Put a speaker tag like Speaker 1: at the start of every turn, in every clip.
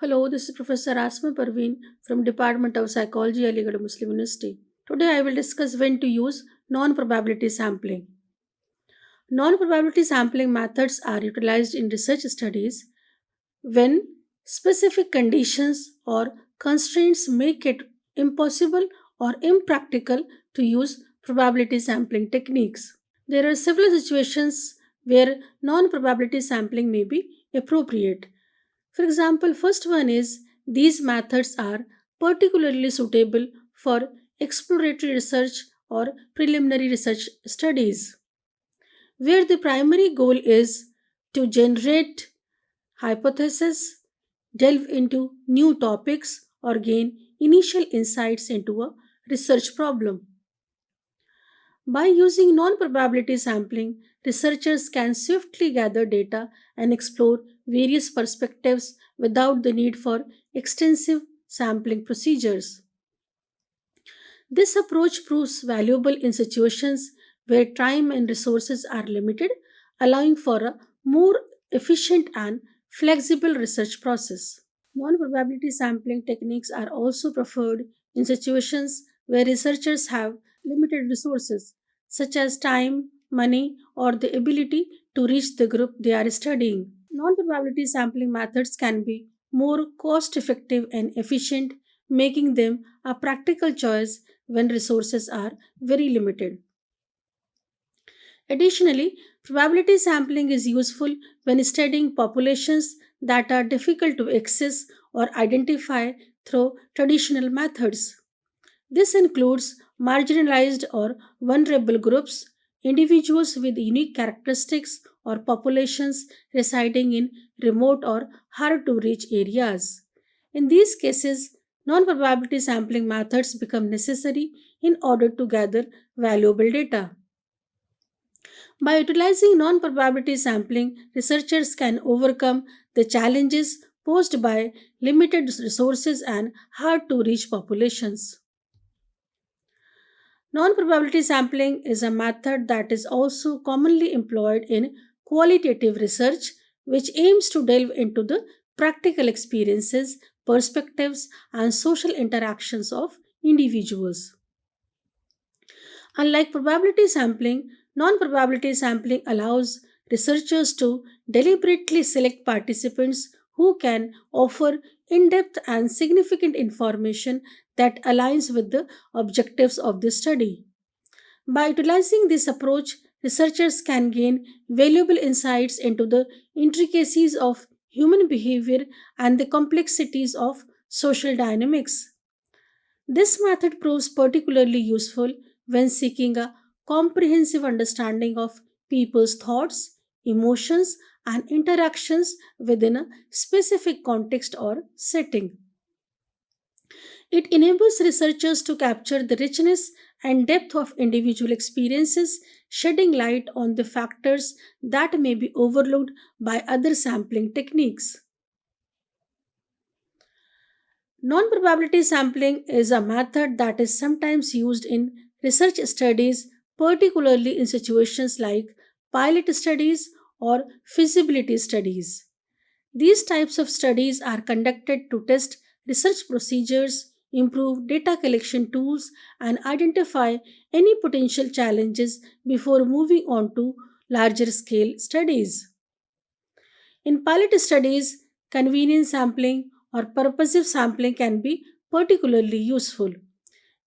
Speaker 1: Hello, this is Professor Asma Parveen from Department of Psychology, Aligarh Muslim University. Today I will discuss when to use non-probability sampling. Non-probability sampling methods are utilized in research studies when specific conditions or constraints make it impossible or impractical to use probability sampling techniques. There are several situations where non-probability sampling may be appropriate. For example, first one is these methods are particularly suitable for exploratory research or preliminary research studies, where the primary goal is to generate hypotheses, delve into new topics, or gain initial insights into a research problem. By using non probability sampling, researchers can swiftly gather data and explore various perspectives without the need for extensive sampling procedures. This approach proves valuable in situations where time and resources are limited, allowing for a more efficient and flexible research process. Non probability sampling techniques are also preferred in situations where researchers have limited resources, such as time, money, or the ability to reach the group they are studying. Non probability sampling methods can be more cost effective and efficient, making them a practical choice when resources are very limited. Additionally, probability sampling is useful when studying populations that are difficult to access or identify through traditional methods. This includes marginalized or vulnerable groups, individuals with unique characteristics, or populations residing in remote or hard to reach areas. In these cases, non probability sampling methods become necessary in order to gather valuable data. By utilizing non probability sampling, researchers can overcome the challenges posed by limited resources and hard to reach populations. Non probability sampling is a method that is also commonly employed in qualitative research, which aims to delve into the practical experiences, perspectives, and social interactions of individuals. Unlike probability sampling, non probability sampling allows researchers to deliberately select participants who can offer in depth and significant information that aligns with the objectives of the study. By utilizing this approach, researchers can gain valuable insights into the intricacies of human behavior and the complexities of social dynamics. This method proves particularly useful when seeking a comprehensive understanding of people's thoughts, emotions, and interactions within a specific context or setting. It enables researchers to capture the richness and depth of individual experiences, shedding light on the factors that may be overlooked by other sampling techniques. Non probability sampling is a method that is sometimes used in research studies, particularly in situations like pilot studies or feasibility studies. These types of studies are conducted to test research procedures, improve data collection tools, and identify any potential challenges before moving on to larger scale studies. In pilot studies, convenience sampling or purposive sampling can be particularly useful.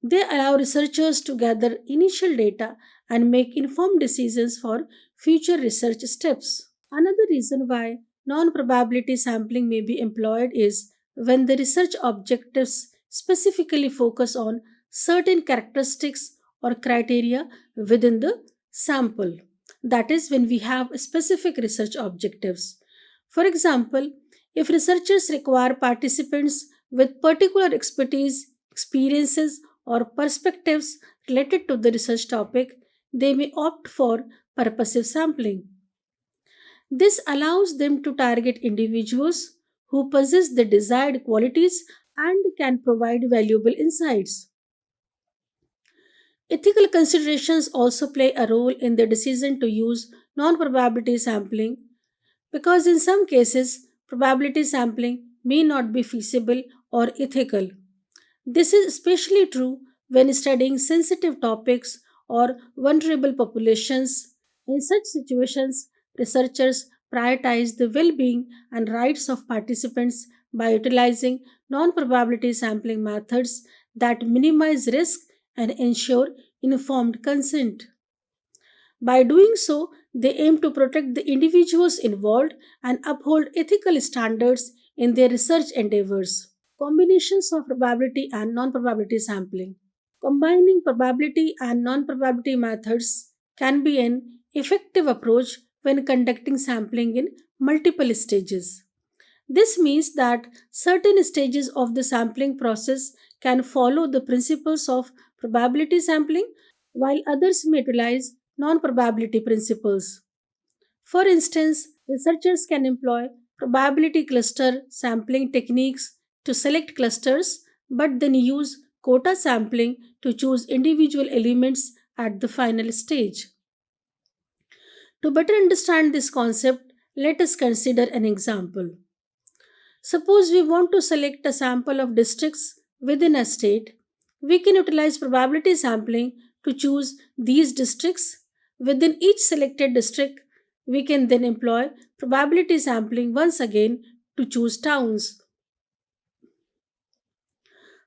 Speaker 1: They allow researchers to gather initial data and make informed decisions for future research steps. Another reason why non probability sampling may be employed is when the research objectives specifically focus on certain characteristics or criteria within the sample. That is, when we have specific research objectives. For example, if researchers require participants with particular expertise, experiences, or perspectives related to the research topic, they may opt for purposive sampling. This allows them to target individuals who possess the desired qualities and can provide valuable insights. Ethical considerations also play a role in the decision to use non probability sampling because, in some cases, probability sampling may not be feasible or ethical. This is especially true when studying sensitive topics or vulnerable populations. In such situations, researchers prioritize the well being and rights of participants by utilizing non probability sampling methods that minimize risk and ensure informed consent. By doing so, they aim to protect the individuals involved and uphold ethical standards in their research endeavors. Combinations of probability and non probability sampling. Combining probability and non probability methods can be an effective approach when conducting sampling in multiple stages. This means that certain stages of the sampling process can follow the principles of probability sampling, while others may utilize non probability principles. For instance, researchers can employ probability cluster sampling techniques to select clusters, but then use quota sampling to choose individual elements at the final stage. To better understand this concept, let us consider an example. Suppose we want to select a sample of districts within a state. We can utilize probability sampling to choose these districts. Within each selected district, we can then employ probability sampling once again to choose towns.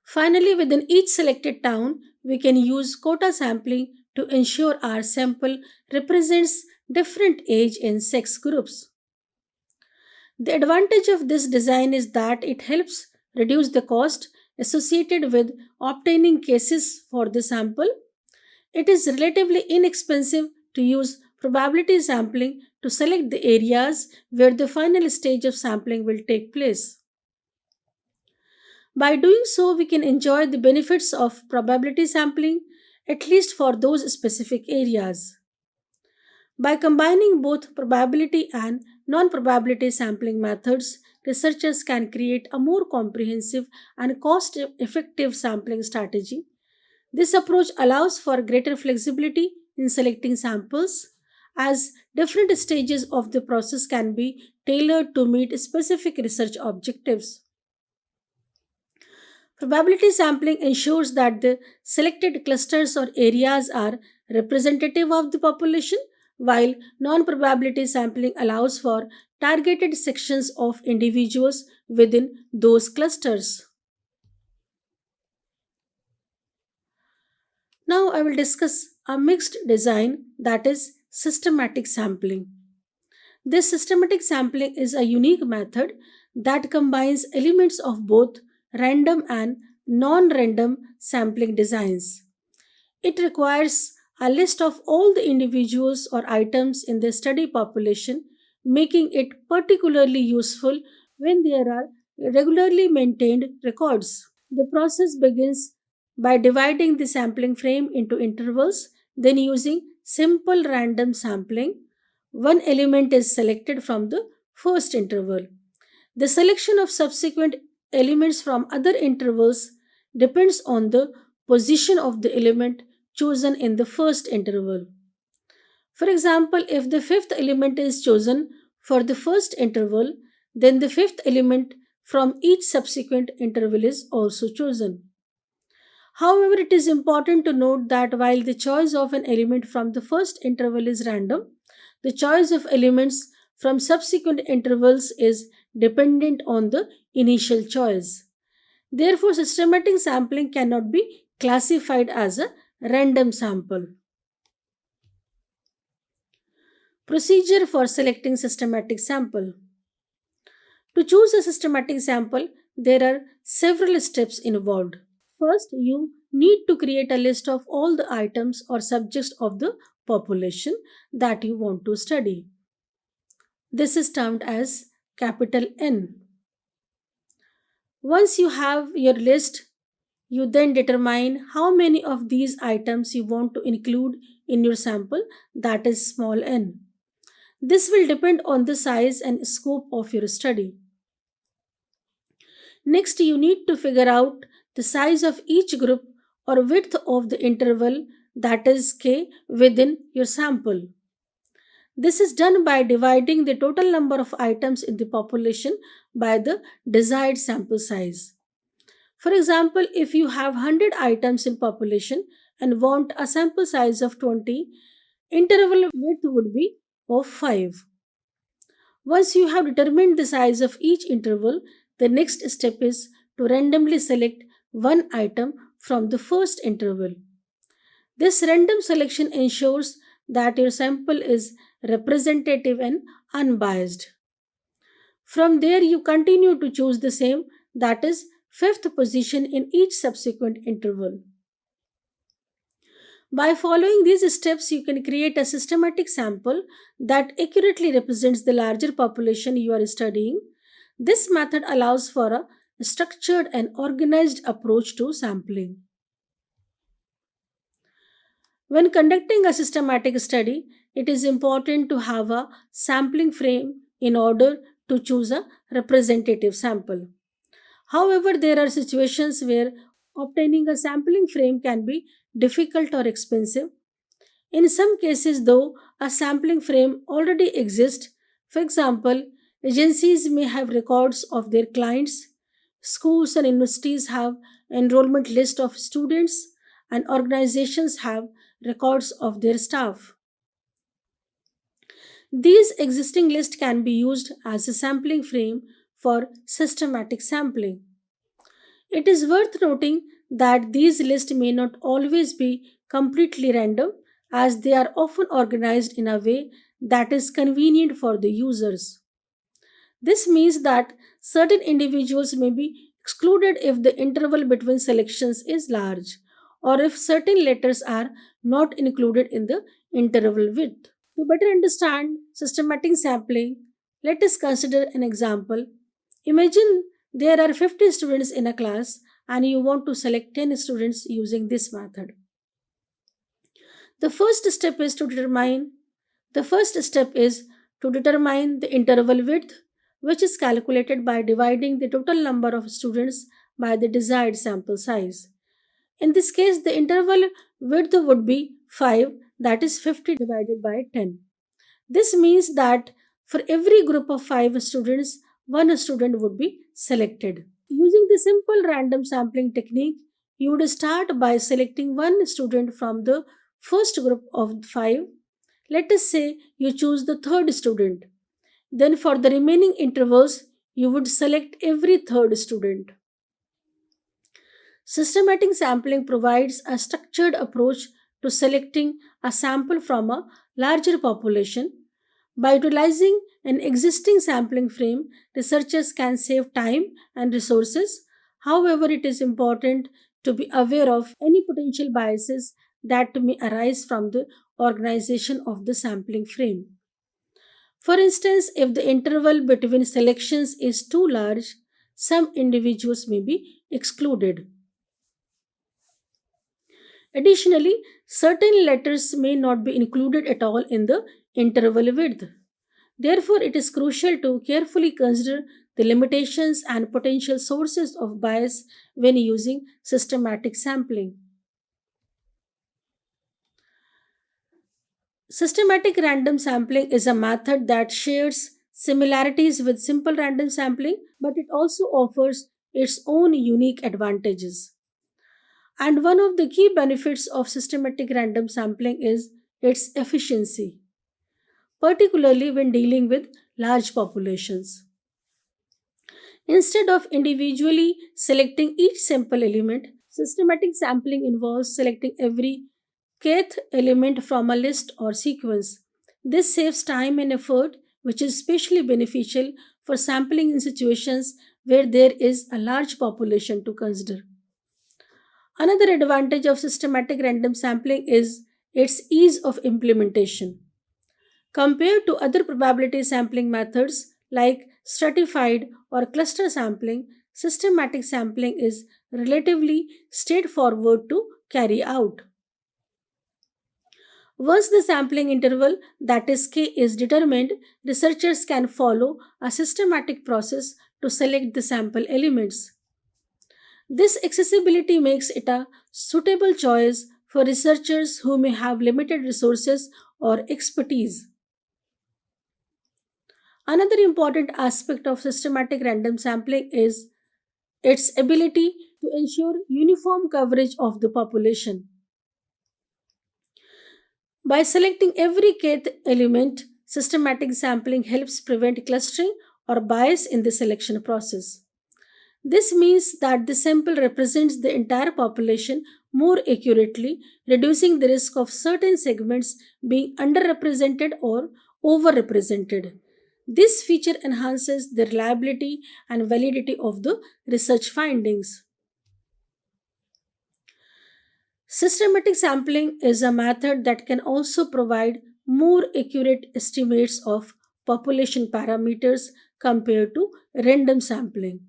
Speaker 1: Finally, within each selected town, we can use quota sampling to ensure our sample represents different age and sex groups. The advantage of this design is that it helps reduce the cost associated with obtaining cases for the sample. It is relatively inexpensive to use probability sampling to select the areas where the final stage of sampling will take place. By doing so, we can enjoy the benefits of probability sampling, at least for those specific areas. By combining both probability and non probability sampling methods, researchers can create a more comprehensive and cost effective sampling strategy. This approach allows for greater flexibility in selecting samples, as different stages of the process can be tailored to meet specific research objectives. Probability sampling ensures that the selected clusters or areas are representative of the population, while non probability sampling allows for targeted sections of individuals within those clusters. Now, I will discuss a mixed design, that is, systematic sampling. This systematic sampling is a unique method that combines elements of both random and non random sampling designs. It requires a list of all the individuals or items in the study population, making it particularly useful when there are regularly maintained records. The process begins by dividing the sampling frame into intervals, then using simple random sampling. One element is selected from the first interval. The selection of subsequent elements from other intervals depends on the position of the element chosen in the first interval. For example, if the fifth element is chosen for the first interval, then the fifth element from each subsequent interval is also chosen. However, it is important to note that while the choice of an element from the first interval is random, the choice of elements from subsequent intervals is dependent on the initial choice. Therefore, systematic sampling cannot be classified as a random sample. Procedure for selecting systematic sample. To choose a systematic sample, there are several steps involved. First, you need to create a list of all the items or subjects of the population that you want to study. This is termed as capital N. Once you have your list, you then determine how many of these items you want to include in your sample, that is small n. This will depend on the size and scope of your study. Next, you need to figure out the size of each group or width of the interval, that is k, within your sample. This is done by dividing the total number of items in the population by the desired sample size. For example, if you have 100 items in population and want a sample size of 20, interval width would be of 5. Once you have determined the size of each interval, the next step is to randomly select one item from the first interval. This random selection ensures that your sample is representative and unbiased. From there, you continue to choose the same, that is, fifth position in each subsequent interval. By following these steps, you can create a systematic sample that accurately represents the larger population you are studying. This method allows for a structured and organized approach to sampling. When conducting a systematic study, it is important to have a sampling frame in order to choose a representative sample. However, there are situations where obtaining a sampling frame can be difficult or expensive. In some cases, though, a sampling frame already exists. For example, agencies may have records of their clients, schools and universities have enrollment list of students, and organizations have records of their staff. These existing lists can be used as a sampling frame for systematic sampling. It is worth noting that these lists may not always be completely random, as they are often organized in a way that is convenient for the users. This means that certain individuals may be excluded if the interval between selections is large, or if certain letters are not included in the interval width. To better understand systematic sampling, let us consider an example. Imagine there are 50 students in a class and you want to select 10 students using this method. The first step is to determine the first step is to determine the interval width, which is calculated by dividing the total number of students by the desired sample size. In this case, the interval width would be 5, that is 50 divided by 10. This means that for every group of 5 students, one student would be selected. Using the simple random sampling technique, you would start by selecting one student from the first group of 5. Let us say you choose the third student. Then, for the remaining intervals, you would select every third student. Systematic sampling provides a structured approach to selecting a sample from a larger population. By utilizing an existing sampling frame, researchers can save time and resources. However, it is important to be aware of any potential biases that may arise from the organization of the sampling frame. For instance, if the interval between selections is too large, some individuals may be excluded. Additionally, certain letters may not be included at all in the interval width. Therefore, it is crucial to carefully consider the limitations and potential sources of bias when using systematic sampling. Systematic random sampling is a method that shares similarities with simple random sampling, but it also offers its own unique advantages. And one of the key benefits of systematic random sampling is its efficiency, particularly when dealing with large populations. Instead of individually selecting each sample element, systematic sampling involves selecting every kth element from a list or sequence. This saves time and effort, which is especially beneficial for sampling in situations where there is a large population to consider. Another advantage of systematic random sampling is its ease of implementation. Compared to other probability sampling methods like stratified or cluster sampling, systematic sampling is relatively straightforward to carry out. Once the sampling interval, that is k, is determined, researchers can follow a systematic process to select the sample elements. This accessibility makes it a suitable choice for researchers who may have limited resources or expertise. Another important aspect of systematic random sampling is its ability to ensure uniform coverage of the population. By selecting every kth element, systematic sampling helps prevent clustering or bias in the selection process. This means that the sample represents the entire population more accurately, reducing the risk of certain segments being underrepresented or overrepresented. This feature enhances the reliability and validity of the research findings. Systematic sampling is a method that can also provide more accurate estimates of population parameters compared to random sampling.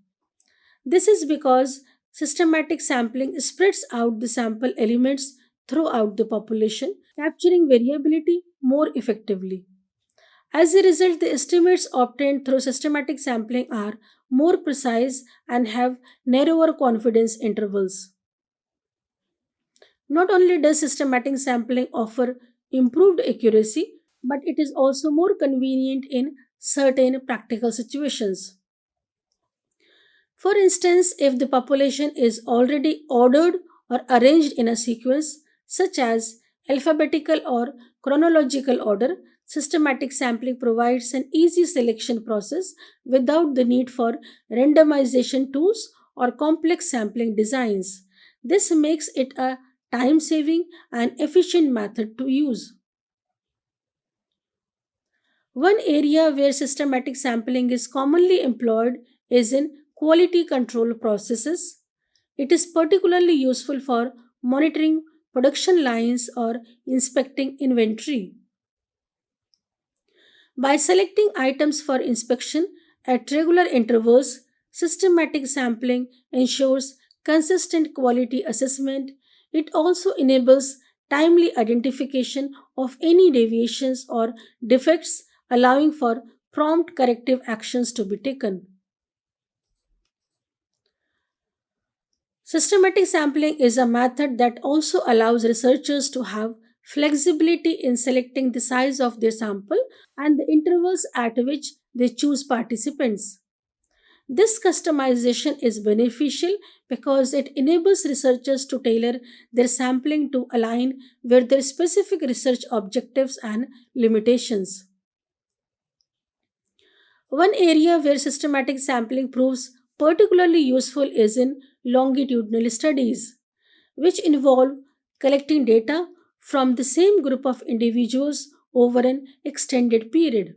Speaker 1: This is because systematic sampling spreads out the sample elements throughout the population, capturing variability more effectively. As a result, the estimates obtained through systematic sampling are more precise and have narrower confidence intervals. Not only does systematic sampling offer improved accuracy, but it is also more convenient in certain practical situations. For instance, if the population is already ordered or arranged in a sequence, such as alphabetical or chronological order, systematic sampling provides an easy selection process without the need for randomization tools or complex sampling designs. This makes it a time saving and efficient method to use. One area where systematic sampling is commonly employed is in quality control processes. It is particularly useful for monitoring production lines or inspecting inventory. By selecting items for inspection at regular intervals, systematic sampling ensures consistent quality assessment. It also enables timely identification of any deviations or defects, allowing for prompt corrective actions to be taken. Systematic sampling is a method that also allows researchers to have flexibility in selecting the size of their sample and the intervals at which they choose participants. This customization is beneficial because it enables researchers to tailor their sampling to align with their specific research objectives and limitations. One area where systematic sampling proves particularly useful is in longitudinal studies, which involve collecting data from the same group of individuals over an extended period.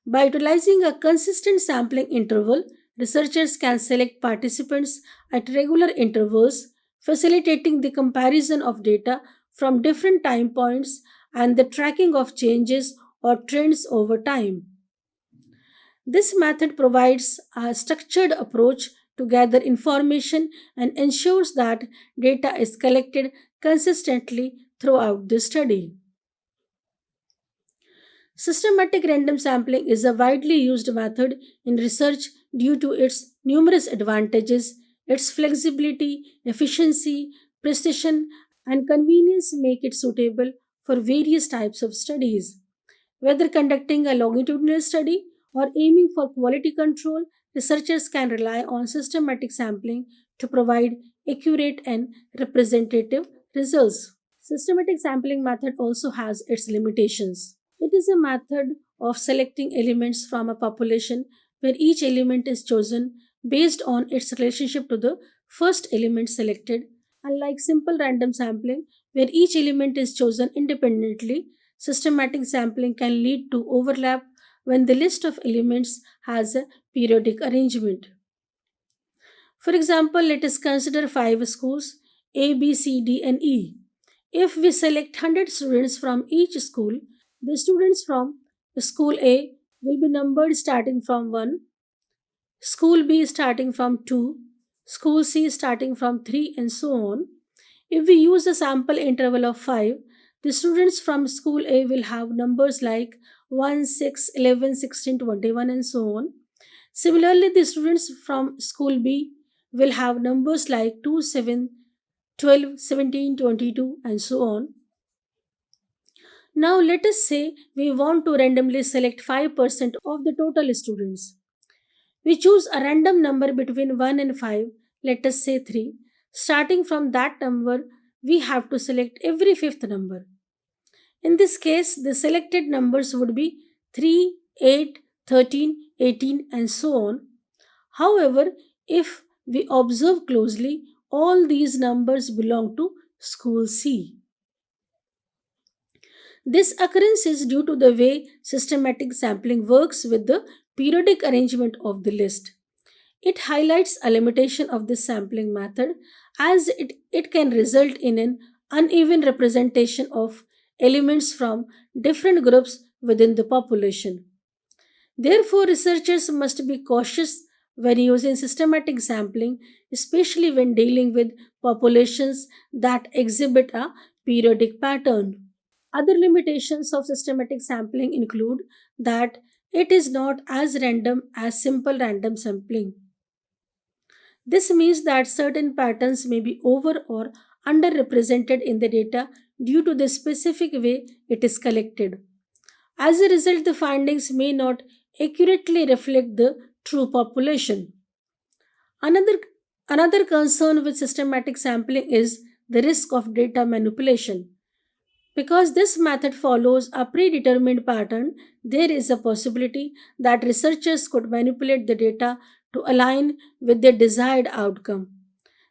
Speaker 1: By utilizing a consistent sampling interval, researchers can select participants at regular intervals, facilitating the comparison of data from different time points and the tracking of changes or trends over time. This method provides a structured approach to gather information and ensures that data is collected consistently throughout the study. Systematic random sampling is a widely used method in research due to its numerous advantages. Its flexibility, efficiency, precision, and convenience make it suitable for various types of studies. Whether conducting a longitudinal study or aiming for quality control, researchers can rely on systematic sampling to provide accurate and representative results. Systematic sampling method also has its limitations. It is a method of selecting elements from a population where each element is chosen based on its relationship to the first element selected. Unlike simple random sampling, where each element is chosen independently, systematic sampling can lead to overlap when the list of elements has a periodic arrangement. For example, let us consider five schools A, B, C, D, and E. If we select 100 students from each school, the students from school A will be numbered starting from 1, school B starting from 2, school C starting from 3, and so on. If we use a sample interval of 5, the students from school A will have numbers like 1, 6, 11, 16, 21, and so on. Similarly, the students from school B will have numbers like 2, 7, 12, 17, 22, and so on. Now, let us say we want to randomly select 5% of the total students. We choose a random number between 1 and 5, let us say 3. Starting from that number, we have to select every fifth number. In this case, the selected numbers would be 3, 8, 13, 18, and so on. However, if we observe closely, all these numbers belong to school C. This occurrence is due to the way systematic sampling works with the periodic arrangement of the list. It highlights a limitation of this sampling method as it can result in an uneven representation of elements from different groups within the population. Therefore, researchers must be cautious when using systematic sampling, especially when dealing with populations that exhibit a periodic pattern. Other limitations of systematic sampling include that it is not as random as simple random sampling. This means that certain patterns may be over or underrepresented in the data due to the specific way it is collected. As a result, the findings may not accurately reflect the true population. Another, another concern with systematic sampling is the risk of data manipulation. Because this method follows a predetermined pattern, there is a possibility that researchers could manipulate the data to align with their desired outcome.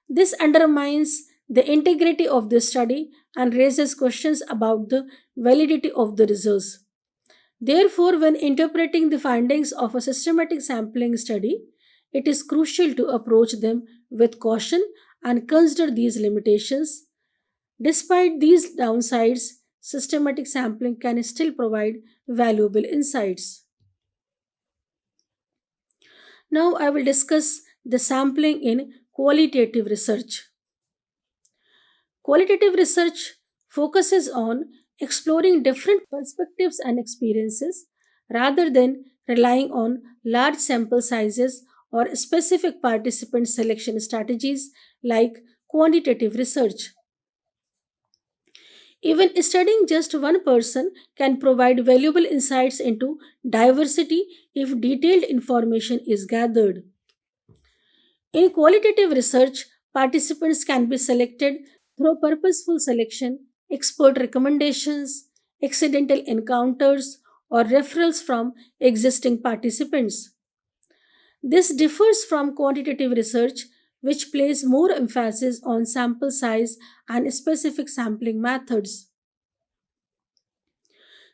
Speaker 1: This undermines the integrity of the study and raises questions about the validity of the results. Therefore, when interpreting the findings of a systematic sampling study, it is crucial to approach them with caution and consider these limitations. Despite these downsides, systematic sampling can still provide valuable insights. Now, I will discuss the sampling in qualitative research. Qualitative research focuses on exploring different perspectives and experiences rather than relying on large sample sizes or specific participant selection strategies like quantitative research. Even studying just one person can provide valuable insights into diversity if detailed information is gathered. In qualitative research, participants can be selected through purposeful selection, expert recommendations, accidental encounters, or referrals from existing participants. This differs from quantitative research, which places more emphasis on sample size and specific sampling methods.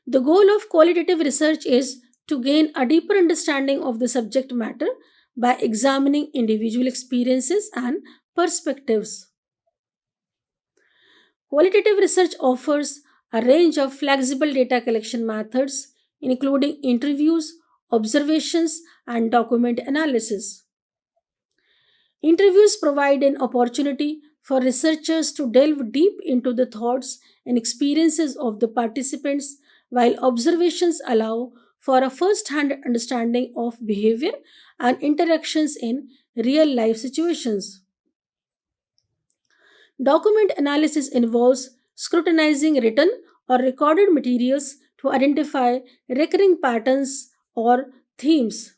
Speaker 1: The goal of qualitative research is to gain a deeper understanding of the subject matter by examining individual experiences and perspectives. Qualitative research offers a range of flexible data collection methods, including interviews, observations, and document analysis. Interviews provide an opportunity for researchers to delve deep into the thoughts and experiences of the participants, while observations allow for a first hand understanding of behavior and interactions in real life situations. Document analysis involves scrutinizing written or recorded materials to identify recurring patterns or themes.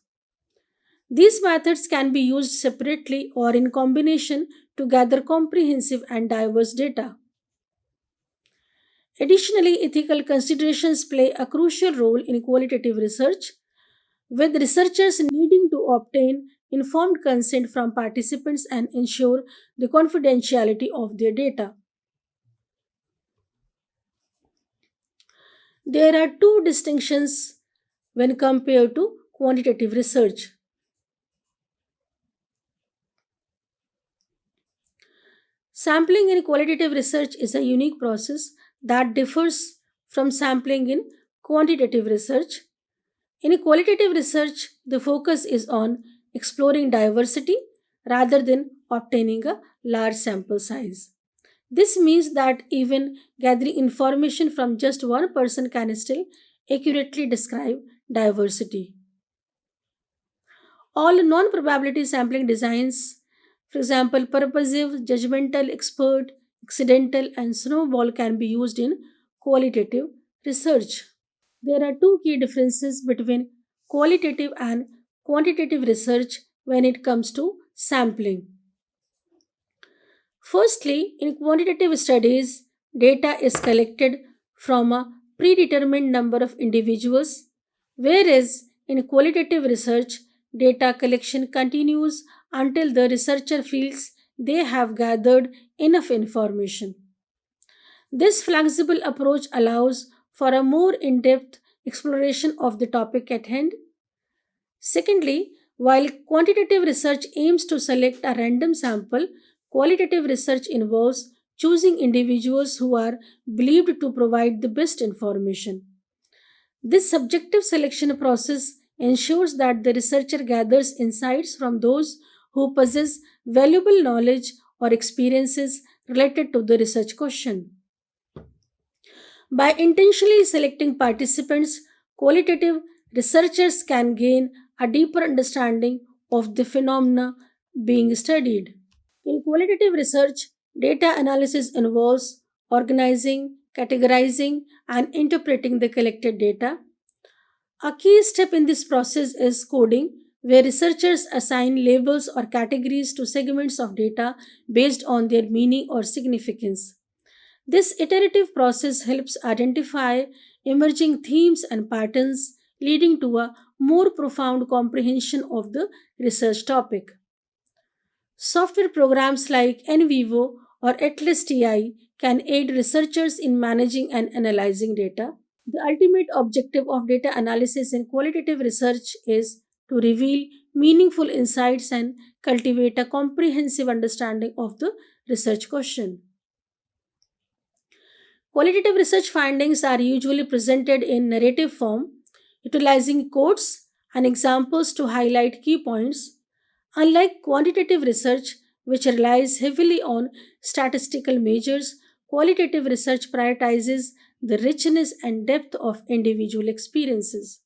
Speaker 1: These methods can be used separately or in combination to gather comprehensive and diverse data. Additionally, ethical considerations play a crucial role in qualitative research, with researchers needing to obtain informed consent from participants and ensure the confidentiality of their data. There are two distinctions when compared to quantitative research. Sampling in qualitative research is a unique process that differs from sampling in quantitative research. In qualitative research, the focus is on exploring diversity rather than obtaining a large sample size. This means that even gathering information from just one person can still accurately describe diversity. All non probability sampling designs, for example, purposive, judgmental, expert, accidental, and snowball, can be used in qualitative research. There are two key differences between qualitative and quantitative research when it comes to sampling. Firstly, in quantitative studies, data is collected from a predetermined number of individuals, whereas in qualitative research, data collection continues until the researcher feels they have gathered enough information. This flexible approach allows for a more in depth exploration of the topic at hand. Secondly, while quantitative research aims to select a random sample, qualitative research involves choosing individuals who are believed to provide the best information. This subjective selection process ensures that the researcher gathers insights from those who possess valuable knowledge or experiences related to the research question. By intentionally selecting participants, qualitative researchers can gain a deeper understanding of the phenomena being studied. In qualitative research, data analysis involves organizing, categorizing, and interpreting the collected data. A key step in this process is coding, where researchers assign labels or categories to segments of data based on their meaning or significance. This iterative process helps identify emerging themes and patterns, leading to a more profound comprehension of the research topic. Software programs like NVivo or Atlas TI can aid researchers in managing and analyzing data. The ultimate objective of data analysis in qualitative research is to reveal meaningful insights and cultivate a comprehensive understanding of the research question. Qualitative research findings are usually presented in narrative form, utilizing quotes and examples to highlight key points. Unlike quantitative research, which relies heavily on statistical measures, qualitative research prioritizes the richness and depth of individual experiences.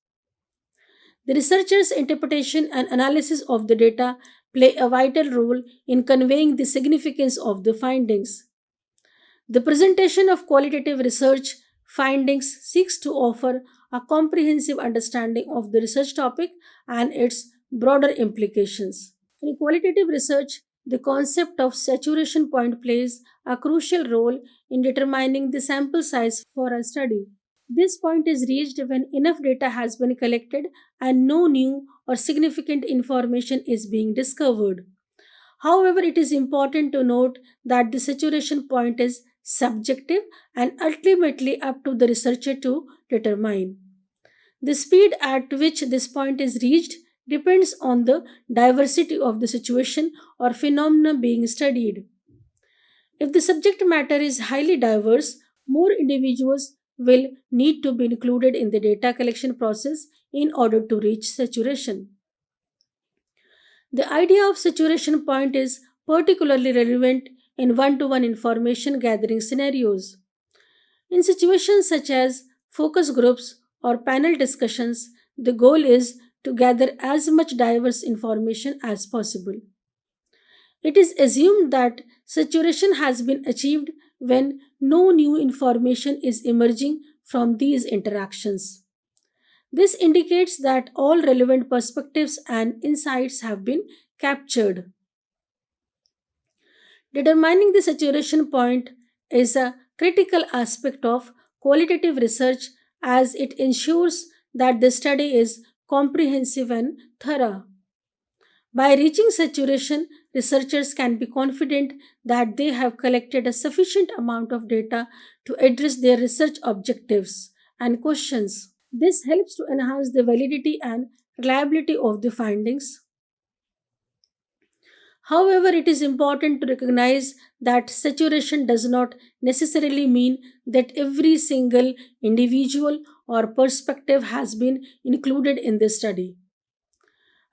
Speaker 1: The researcher's interpretation and analysis of the data play a vital role in conveying the significance of the findings. The presentation of qualitative research findings seeks to offer a comprehensive understanding of the research topic and its broader implications. In qualitative research, the concept of saturation point plays a crucial role in determining the sample size for a study. This point is reached when enough data has been collected and no new or significant information is being discovered. However, it is important to note that the saturation point is subjective and ultimately up to the researcher to determine. The speed at which this point is reached depends on the diversity of the situation or phenomena being studied. If the subject matter is highly diverse, more individuals will need to be included in the data collection process in order to reach saturation. The idea of saturation point is particularly relevant in one to one information gathering scenarios. In situations such as focus groups or panel discussions, the goal is to gather as much diverse information as possible. It is assumed that saturation has been achieved when no new information is emerging from these interactions. This indicates that all relevant perspectives and insights have been captured. Determining the saturation point is a critical aspect of qualitative research as it ensures that the study is comprehensive and thorough. By reaching saturation, researchers can be confident that they have collected a sufficient amount of data to address their research objectives and questions. This helps to enhance the validity and reliability of the findings. However, it is important to recognize that saturation does not necessarily mean that every single individual or perspective has been included in the study.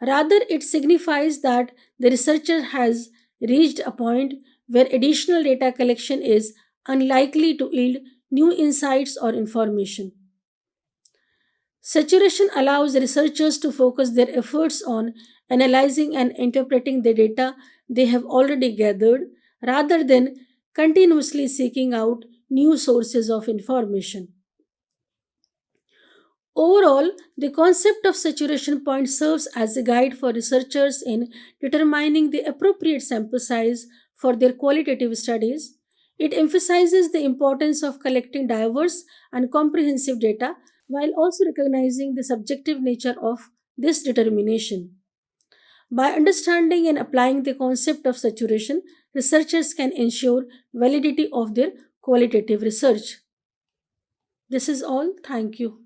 Speaker 1: Rather, it signifies that the researcher has reached a point where additional data collection is unlikely to yield new insights or information. Saturation allows researchers to focus their efforts on analyzing and interpreting the data they have already gathered rather than continuously seeking out new sources of information. Overall, the concept of saturation point serves as a guide for researchers in determining the appropriate sample size for their qualitative studies. It emphasizes the importance of collecting diverse and comprehensive data while also recognizing the subjective nature of this determination. By understanding and applying the concept of saturation, researchers can ensure validity of their qualitative research. This is all. Thank you.